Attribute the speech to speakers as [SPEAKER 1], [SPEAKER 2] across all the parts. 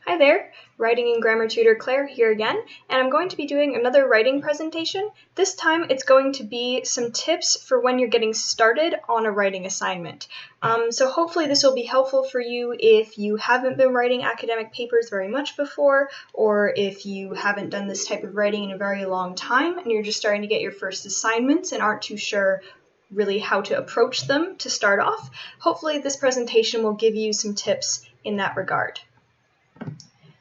[SPEAKER 1] Hi there, Writing and Grammar Tutor Claire here again, and I'm going to be doing another writing presentation. This time it's going to be some tips for when you're getting started on a writing assignment. So hopefully this will be helpful for you if you haven't been writing academic papers very much before, or if you haven't done this type of writing in a very long time and you're just starting to get your first assignments and aren't too sure really how to approach them to start off. Hopefully this presentation will give you some tips in that regard.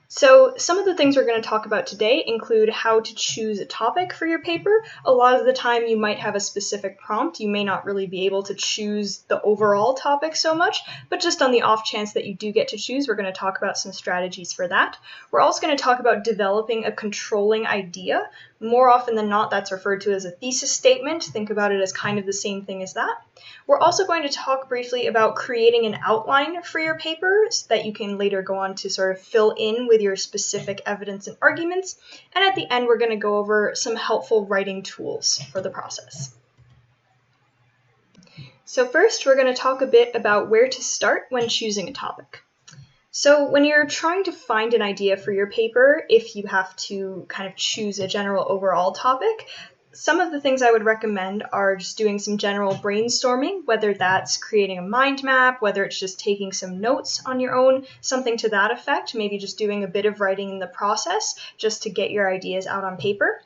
[SPEAKER 1] So some of the things we're going to talk about today include how to choose a topic for your paper. A lot of the time you might have a specific prompt. You may not really be able to choose the overall topic so much, but just on the off chance that you do get to choose, we're going to talk about some strategies for that. We're also going to talk about developing a controlling idea. More often than not, that's referred to as a thesis statement. Think about it as kind of the same thing as that. We're also going to talk briefly about creating an outline for your paper so that you can later go on to sort of fill in with your specific evidence and arguments. And at the end, we're going to go over some helpful writing tools for the process. So first, we're going to talk a bit about where to start when choosing a topic. So when you're trying to find an idea for your paper, if you have to kind of choose a general overall topic, some of the things I would recommend are just doing some general brainstorming, whether that's creating a mind map, whether it's just taking some notes on your own, something to that effect, maybe just doing a bit of writing in the process just to get your ideas out on paper.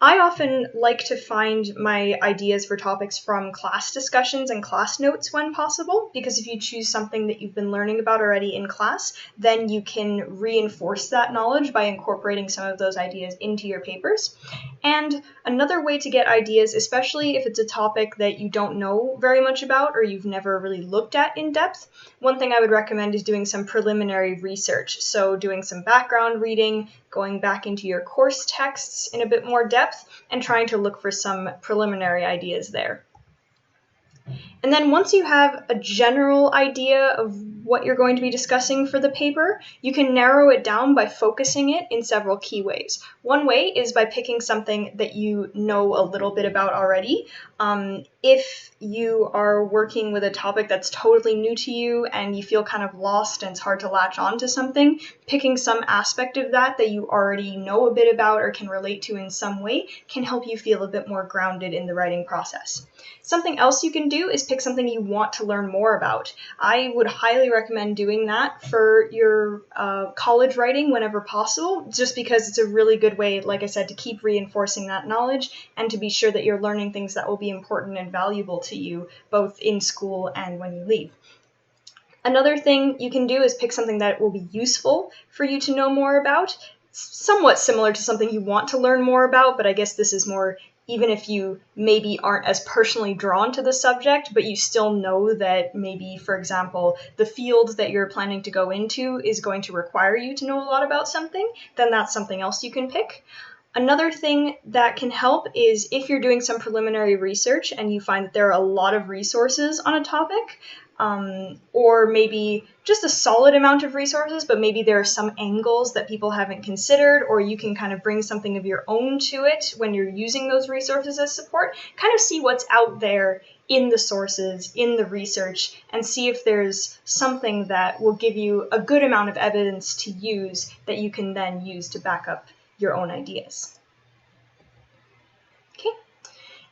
[SPEAKER 1] I often like to find my ideas for topics from class discussions and class notes when possible, because if you choose something that you've been learning about already in class, then you can reinforce that knowledge by incorporating some of those ideas into your papers. And another way to get ideas, especially if it's a topic that you don't know very much about or you've never really looked at in depth, one thing I would recommend is doing some preliminary research. So doing some background reading, going back into your course texts in a bit more depth, and trying to look for some preliminary ideas there. And then once you have a general idea of what you're going to be discussing for the paper, you can narrow it down by focusing it in several key ways. One way is by picking something that you know a little bit about already. If you are working with a topic that's totally new to you and you feel kind of lost and it's hard to latch on to something, picking some aspect of that you already know a bit about or can relate to in some way can help you feel a bit more grounded in the writing process. Something else you can do is pick something you want to learn more about. I would highly recommend doing that for your college writing whenever possible, just because it's a really good way, like I said, to keep reinforcing that knowledge and to be sure that you're learning things that will be important and valuable to you, both in school and when you leave. Another thing you can do is pick something that will be useful for you to know more about. It's somewhat similar to something you want to learn more about, but I guess this is more even if you maybe aren't as personally drawn to the subject, but you still know that maybe, for example, the field that you're planning to go into is going to require you to know a lot about something, then that's something else you can pick. Another thing that can help is if you're doing some preliminary research and you find that there are a lot of resources on a topic, or maybe just a solid amount of resources, but maybe there are some angles that people haven't considered, or you can kind of bring something of your own to it when you're using those resources as support. Kind of see what's out there in the sources, in the research, and see if there's something that will give you a good amount of evidence to use that you can then use to back up your own ideas.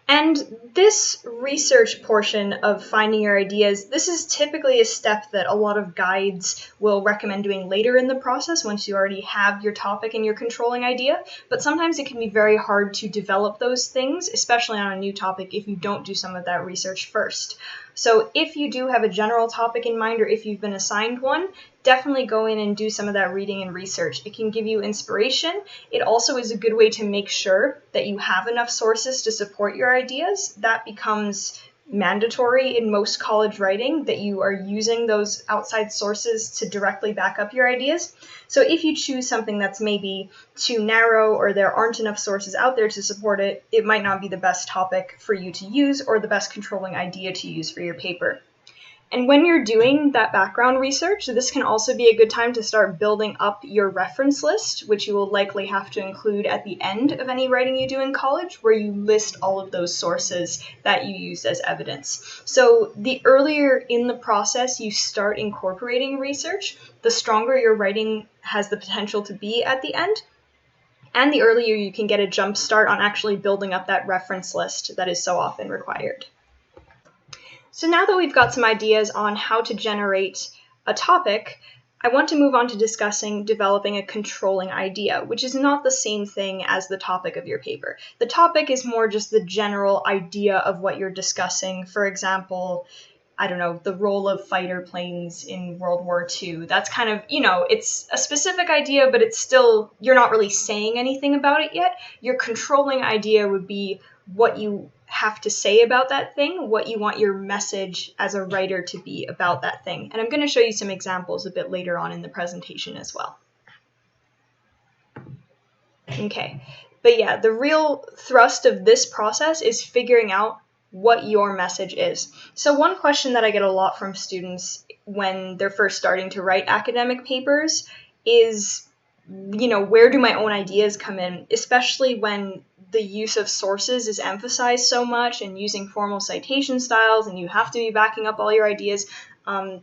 [SPEAKER 1] And this research portion of finding your ideas, this is typically a step that a lot of guides will recommend doing later in the process once you already have your topic and your controlling idea. But sometimes it can be very hard to develop those things, especially on a new topic, if you don't do some of that research first. So if you do have a general topic in mind or if you've been assigned one, definitely go in and do some of that reading and research. It can give you inspiration. It also is a good way to make sure that you have enough sources to support your ideas. That becomes mandatory in most college writing, that you are using those outside sources to directly back up your ideas. So if you choose something that's maybe too narrow or there aren't enough sources out there to support it, it might not be the best topic for you to use or the best controlling idea to use for your paper. And when you're doing that background research, this can also be a good time to start building up your reference list, which you will likely have to include at the end of any writing you do in college, where you list all of those sources that you used as evidence. So the earlier in the process you start incorporating research, the stronger your writing has the potential to be at the end, and the earlier you can get a jump start on actually building up that reference list that is so often required. So now that we've got some ideas on how to generate a topic, I want to move on to discussing developing a controlling idea, which is not the same thing as the topic of your paper. The topic is more just the general idea of what you're discussing. For example, I don't know, the role of fighter planes in World War II. That's kind of, it's a specific idea, but it's still, you're not really saying anything about it yet. Your controlling idea would be what you have to say about that thing, what you want your message as a writer to be about that thing. And I'm going to show you some examples a bit later on in the presentation as well. Okay, but yeah, the real thrust of this process is figuring out what your message is. So one question that I get a lot from students when they're first starting to write academic papers is, where do my own ideas come in, especially when the use of sources is emphasized so much and using formal citation styles and you have to be backing up all your ideas.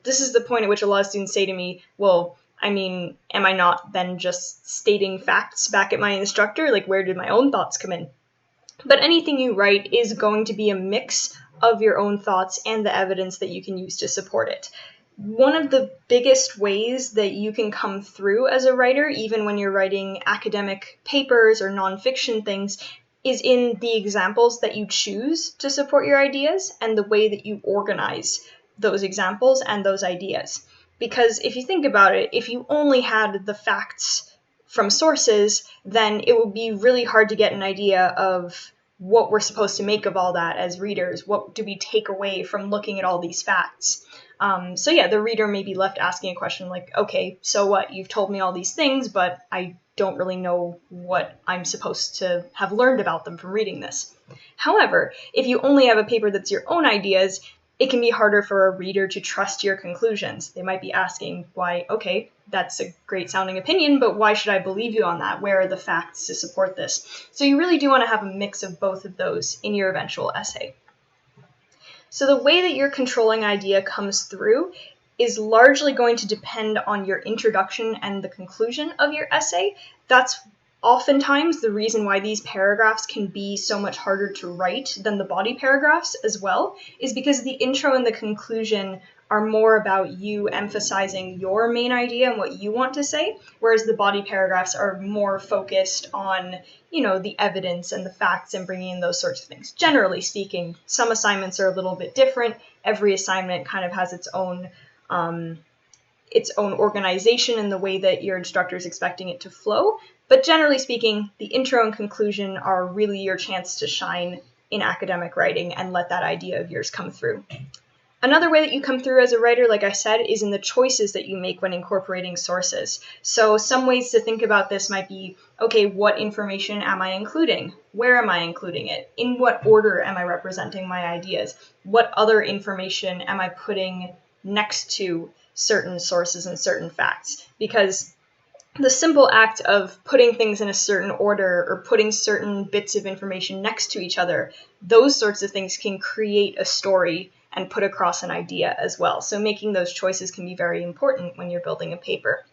[SPEAKER 1] This is the point at which a lot of students say to me, well, am I not then just stating facts back at my instructor? Like, where did my own thoughts come in? But anything you write is going to be a mix of your own thoughts and the evidence that you can use to support it. One of the biggest ways that you can come through as a writer, even when you're writing academic papers or nonfiction things, is in the examples that you choose to support your ideas and the way that you organize those examples and those ideas. Because if you think about it, if you only had the facts from sources, then it would be really hard to get an idea of what we're supposed to make of all that as readers. What do we take away from looking at all these facts? So yeah, the reader may be left asking a question like, okay, so what? You've told me all these things, but I don't really know what I'm supposed to have learned about them from reading this. However, if you only have a paper that's your own ideas, it can be harder for a reader to trust your conclusions. They might be asking why, okay, that's a great sounding opinion, but why should I believe you on that? Where are the facts to support this? So you really do want to have a mix of both of those in your eventual essay. So the way that your controlling idea comes through is largely going to depend on your introduction and the conclusion of your essay. That's oftentimes the reason why these paragraphs can be so much harder to write than the body paragraphs as well, is because the intro and the conclusion are more about you emphasizing your main idea and what you want to say, whereas the body paragraphs are more focused on, the evidence and the facts and bringing in those sorts of things. Generally speaking, some assignments are a little bit different. Every assignment kind of has its own organization and the way that your instructor is expecting it to flow. But generally speaking, the intro and conclusion are really your chance to shine in academic writing and let that idea of yours come through. Another way that you come through as a writer, like I said, is in the choices that you make when incorporating sources. So some ways to think about this might be, okay, what information am I including? Where am I including it? In what order am I representing my ideas? What other information am I putting next to certain sources and certain facts? Because the simple act of putting things in a certain order or putting certain bits of information next to each other, those sorts of things can create a story and put across an idea as well. So making those choices can be very important when you're building a paper.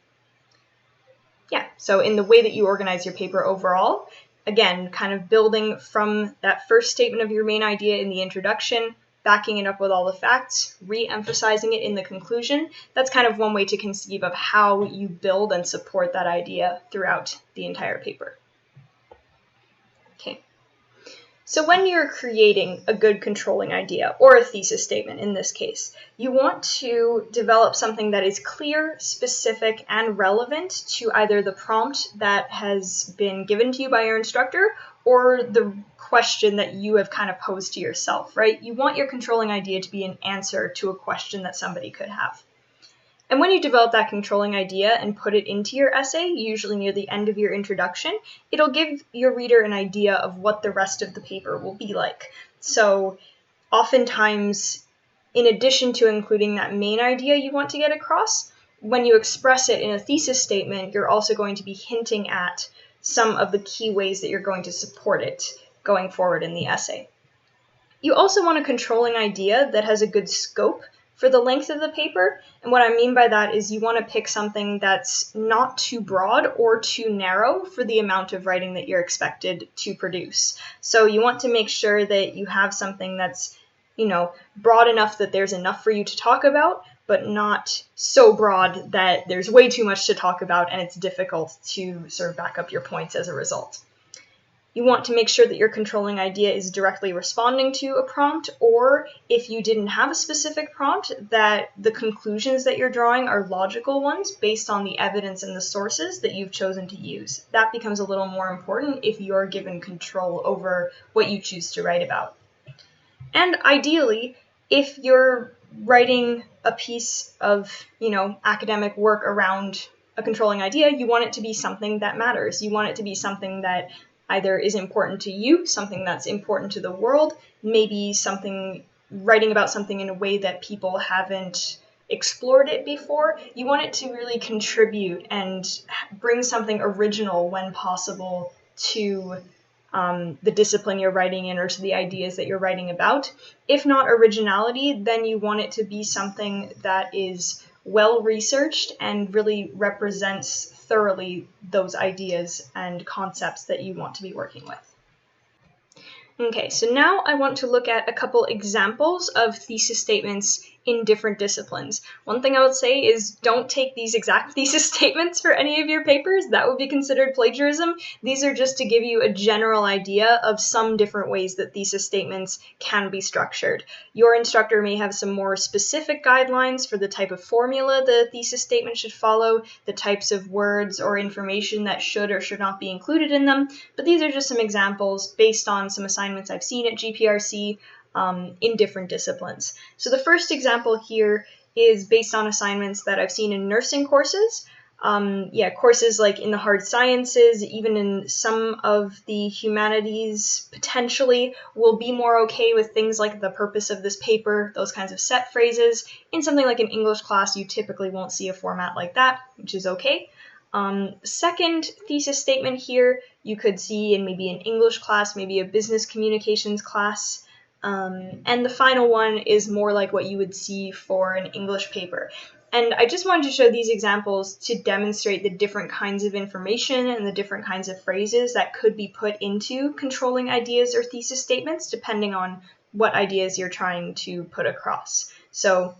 [SPEAKER 1] Yeah, so in the way that you organize your paper overall, again, kind of building from that first statement of your main idea in the introduction, backing it up with all the facts, re-emphasizing it in the conclusion. That's kind of one way to conceive of how you build and support that idea throughout the entire paper. Okay. So when you're creating a good controlling idea, or a thesis statement in this case, you want to develop something that is clear, specific, and relevant to either the prompt that has been given to you by your instructor or the question that you have kind of posed to yourself, right? You want your controlling idea to be an answer to a question that somebody could have. And when you develop that controlling idea and put it into your essay, usually near the end of your introduction, it'll give your reader an idea of what the rest of the paper will be like. So oftentimes, in addition to including that main idea you want to get across, when you express it in a thesis statement, you're also going to be hinting at some of the key ways that you're going to support it going forward in the essay. You also want a controlling idea that has a good scope for the length of the paper. And what I mean by that is you want to pick something that's not too broad or too narrow for the amount of writing that you're expected to produce. So you want to make sure that you have something that's, broad enough that there's enough for you to talk about, but not so broad that there's way too much to talk about and it's difficult to sort of back up your points as a result. You want to make sure that your controlling idea is directly responding to a prompt, or if you didn't have a specific prompt, that the conclusions that you're drawing are logical ones based on the evidence and the sources that you've chosen to use. That becomes a little more important if you're given control over what you choose to write about. And ideally, if you're writing a piece of, academic work around a controlling idea, you want it to be something that matters. You want it to be something that either is important to you, something that's important to the world, maybe writing about something in a way that people haven't explored it before. You want it to really contribute and bring something original when possible to the discipline you're writing in or to the ideas that you're writing about. If not originality, then you want it to be something that is well researched and really represents thoroughly those ideas and concepts that you want to be working with. Okay, so now I want to look at a couple examples of thesis statements in different disciplines. One thing I would say is don't take these exact thesis statements for any of your papers. That would be considered plagiarism. These are just to give you a general idea of some different ways that thesis statements can be structured. Your instructor may have some more specific guidelines for the type of formula the thesis statement should follow, the types of words or information that should or should not be included in them, but these are just some examples based on some assignments I've seen at GPRC in different disciplines. So the first example here is based on assignments that I've seen in nursing courses. Courses like in the hard sciences, even in some of the humanities, potentially will be more okay with things like the purpose of this paper, those kinds of set phrases. In something like an English class, you typically won't see a format like that, which is okay. Second thesis statement here, you could see in maybe an English class, maybe a business communications class. And the final one is more like what you would see for an English paper. And I just wanted to show these examples to demonstrate the different kinds of information and the different kinds of phrases that could be put into controlling ideas or thesis statements, depending on what ideas you're trying to put across. So,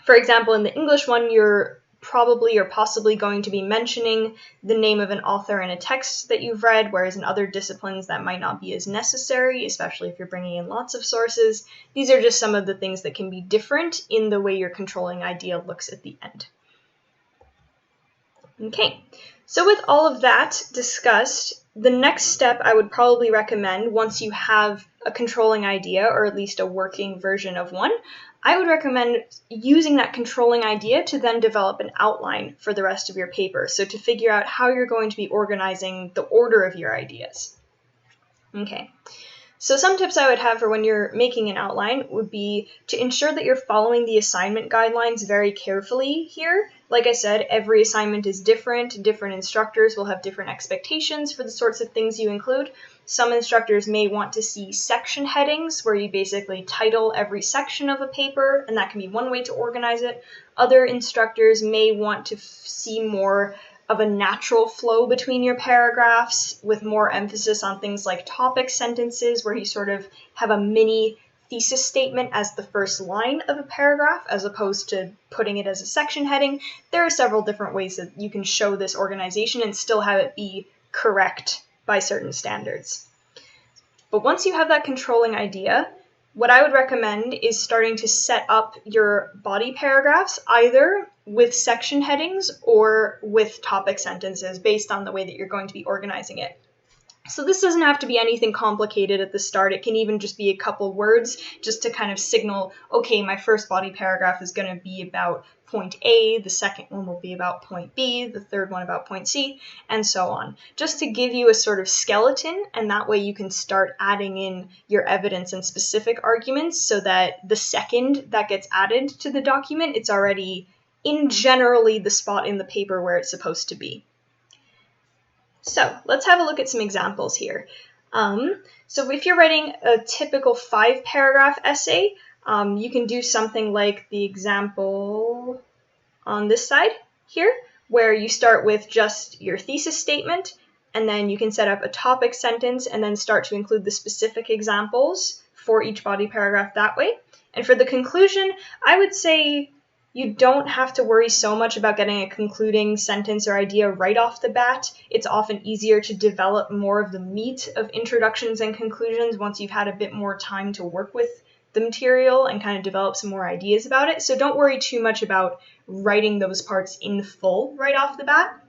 [SPEAKER 1] for example, in the English one, you're probably or possibly going to be mentioning the name of an author in a text that you've read, whereas in other disciplines that might not be as necessary, especially if you're bringing in lots of sources. These are just some of the things that can be different in the way your controlling idea looks at the end. Okay, so with all of that discussed, the next step I would probably recommend once you have a controlling idea, or at least a working version of one, I would recommend using that controlling idea to then develop an outline for the rest of your paper. So to figure out how you're going to be organizing the order of your ideas. Okay. So some tips I would have for when you're making an outline would be to ensure that you're following the assignment guidelines very carefully here. Like I said, every assignment is different. Different instructors will have different expectations for the sorts of things you include. Some instructors may want to see section headings where you basically title every section of a paper, and that can be one way to organize it. Other instructors may want to see more of a natural flow between your paragraphs with more emphasis on things like topic sentences where you sort of have a mini thesis statement as the first line of a paragraph as opposed to putting it as a section heading. There are several different ways that you can show this organization and still have it be correct by certain standards. But once you have that controlling idea, what I would recommend is starting to set up your body paragraphs either with section headings or with topic sentences based on the way that you're going to be organizing it. So this doesn't have to be anything complicated at the start. It can even just be a couple words just to kind of signal, okay, my first body paragraph is going to be about point A, the second one will be about point B, the third one about point C, and so on. Just to give you a sort of skeleton, and that way you can start adding in your evidence and specific arguments so that the second that gets added to the document, it's already in generally the spot in the paper where it's supposed to be. So let's have a look at some examples here. So if you're writing a typical 5-paragraph essay, you can do something like the example on this side here, where you start with just your thesis statement, and then you can set up a topic sentence and then start to include the specific examples for each body paragraph that way. And for the conclusion, I would say you don't have to worry so much about getting a concluding sentence or idea right off the bat. It's often easier to develop more of the meat of introductions and conclusions once you've had a bit more time to work with the material and kind of develop some more ideas about it. So don't worry too much about writing those parts in full right off the bat.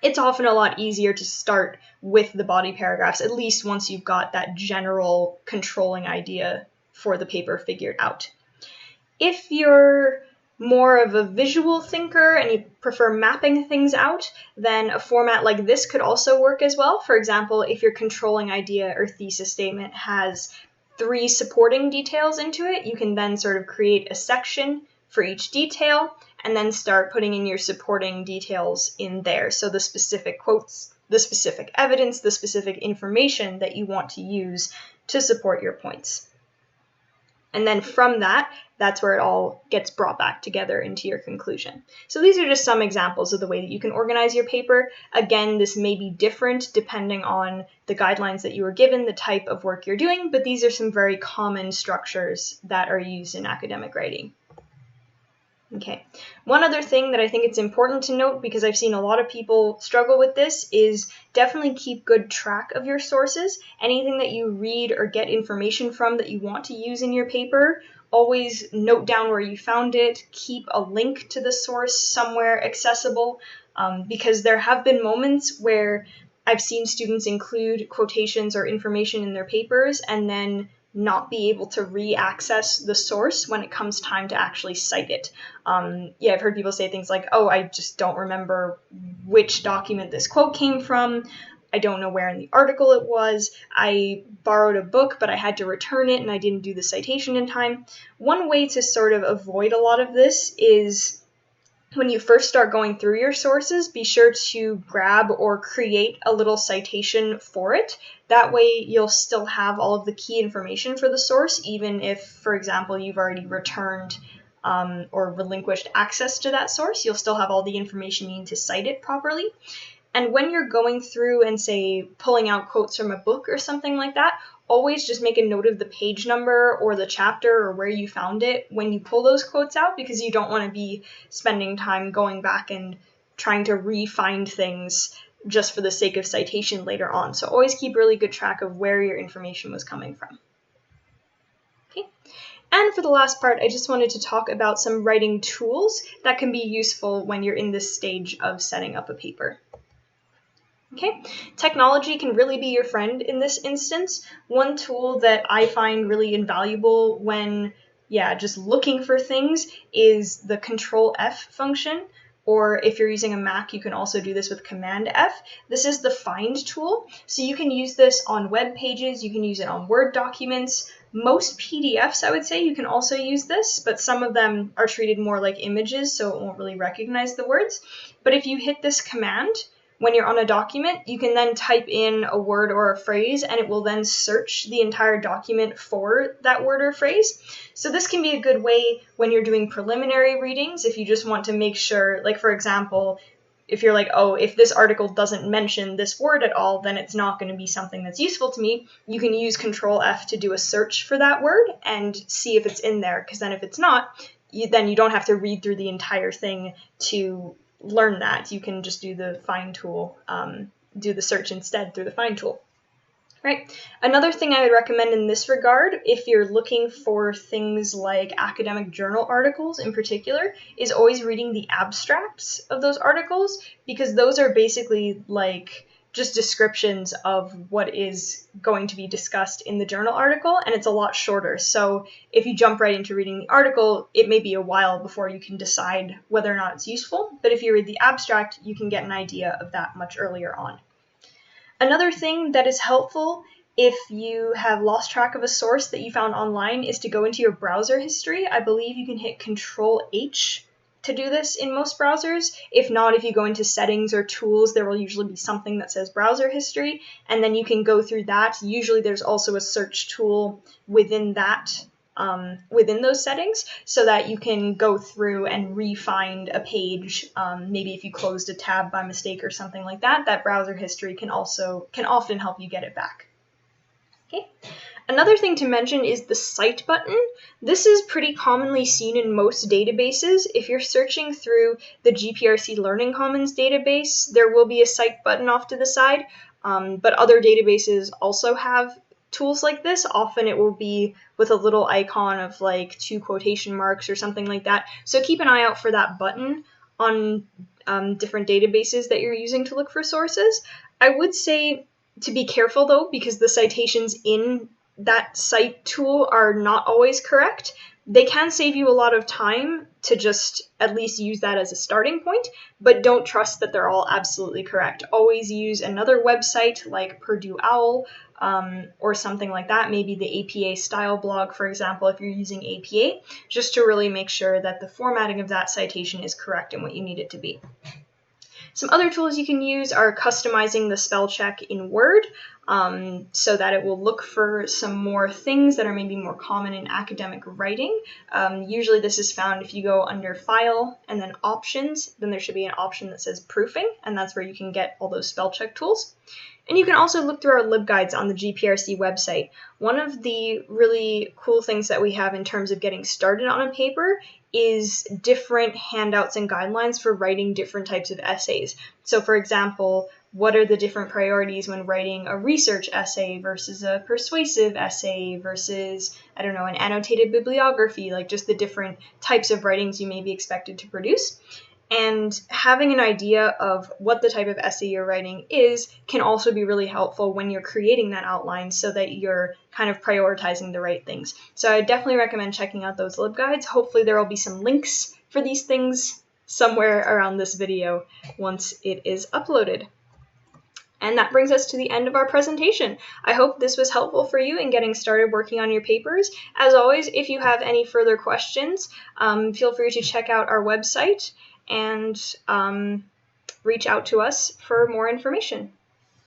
[SPEAKER 1] It's often a lot easier to start with the body paragraphs, at least once you've got that general controlling idea for the paper figured out. If you're more of a visual thinker and you prefer mapping things out, then a format like this could also work as well. For example, if your controlling idea or thesis statement has 3 supporting details into it, you can then sort of create a section for each detail and then start putting in your supporting details in there. So the specific quotes, the specific evidence, the specific information that you want to use to support your points. And then from that, that's where it all gets brought back together into your conclusion. So these are just some examples of the way that you can organize your paper. Again, this may be different depending on the guidelines that you were given, the type of work you're doing, but these are some very common structures that are used in academic writing. Okay, one other thing that I think it's important to note, because I've seen a lot of people struggle with this, is definitely keep good track of your sources. Anything that you read or get information from that you want to use in your paper, always note down where you found it, keep a link to the source somewhere accessible, because there have been moments where I've seen students include quotations or information in their papers and then not be able to re-access the source when it comes time to actually cite it. I've heard people say things like, oh, I just don't remember which document this quote came from. I don't know where in the article it was. I borrowed a book, but I had to return it and I didn't do the citation in time. One way to sort of avoid a lot of this is when you first start going through your sources, be sure to grab or create a little citation for it. That way you'll still have all of the key information for the source, even if, for example, you've already returned or relinquished access to that source. You'll still have all the information you need to cite it properly. And when you're going through and, say, pulling out quotes from a book or something like that, always just make a note of the page number or the chapter or where you found it when you pull those quotes out, because you don't want to be spending time going back and trying to re-find things just for the sake of citation later on. So always keep really good track of where your information was coming from. Okay. And for the last part, I just wanted to talk about some writing tools that can be useful when you're in this stage of setting up a paper. Okay, technology can really be your friend in this instance. One tool that I find really invaluable when, just looking for things is the Control F function, or if you're using a Mac, you can also do this with Command F. This is the find tool, so you can use this on web pages, you can use it on Word documents. Most PDFs, I would say, you can also use this, but some of them are treated more like images, so it won't really recognize the words. But if you hit this command, when you're on a document, you can then type in a word or a phrase, and it will then search the entire document for that word or phrase. So this can be a good way when you're doing preliminary readings, if you just want to make sure, like for example, if you're like, oh, if this article doesn't mention this word at all, then it's not going to be something that's useful to me. You can use Control F to do a search for that word and see if it's in there, because then if it's not, then you don't have to read through the entire thing to learn that. You can just do the find tool, do the search instead through the find tool. Right. Another thing I would recommend in this regard, if you're looking for things like academic journal articles in particular, is always reading the abstracts of those articles, because those are basically like just descriptions of what is going to be discussed in the journal article, and it's a lot shorter. So if you jump right into reading the article, it may be a while before you can decide whether or not it's useful, but if you read the abstract, you can get an idea of that much earlier on. Another thing that is helpful if you have lost track of a source that you found online is to go into your browser history. I believe you can hit Control H to do this in most browsers. If not, if you go into settings or tools, there will usually be something that says browser history, and then you can go through that. Usually there's also a search tool within that within those settings so that you can go through and re-find a page. Maybe if you closed a tab by mistake or something like that, that browser history can often help you get it back. Okay. Another thing to mention is the Cite button. This is pretty commonly seen in most databases. If you're searching through the GPRC Learning Commons database, there will be a Cite button off to the side, but other databases also have tools like this. Often it will be with a little icon of like 2 quotation marks or something like that. So keep an eye out for that button on different databases that you're using to look for sources. I would say to be careful though, because the citations in that Cite tool are not always correct. They can save you a lot of time to just at least use that as a starting point, but don't trust that they're all absolutely correct. Always use another website like Purdue OWL or something like that, maybe the APA style blog, for example, if you're using APA, just to really make sure that the formatting of that citation is correct and what you need it to be. Some other tools you can use are customizing the spell check in Word so that it will look for some more things that are maybe more common in academic writing. Usually this is found if you go under File and then Options, then there should be an option that says Proofing, and that's where you can get all those spell check tools. And you can also look through our LibGuides on the GPRC website. One of the really cool things that we have in terms of getting started on a paper is different handouts and guidelines for writing different types of essays. So for example, what are the different priorities when writing a research essay versus a persuasive essay versus, I don't know, an annotated bibliography, like just the different types of writings you may be expected to produce. And having an idea of what the type of essay you're writing is can also be really helpful when you're creating that outline so that you're kind of prioritizing the right things. So I definitely recommend checking out those LibGuides. Hopefully there will be some links for these things somewhere around this video once it is uploaded. And that brings us to the end of our presentation. I hope this was helpful for you in getting started working on your papers. As always, if you have any further questions, feel free to check out our website and reach out to us for more information.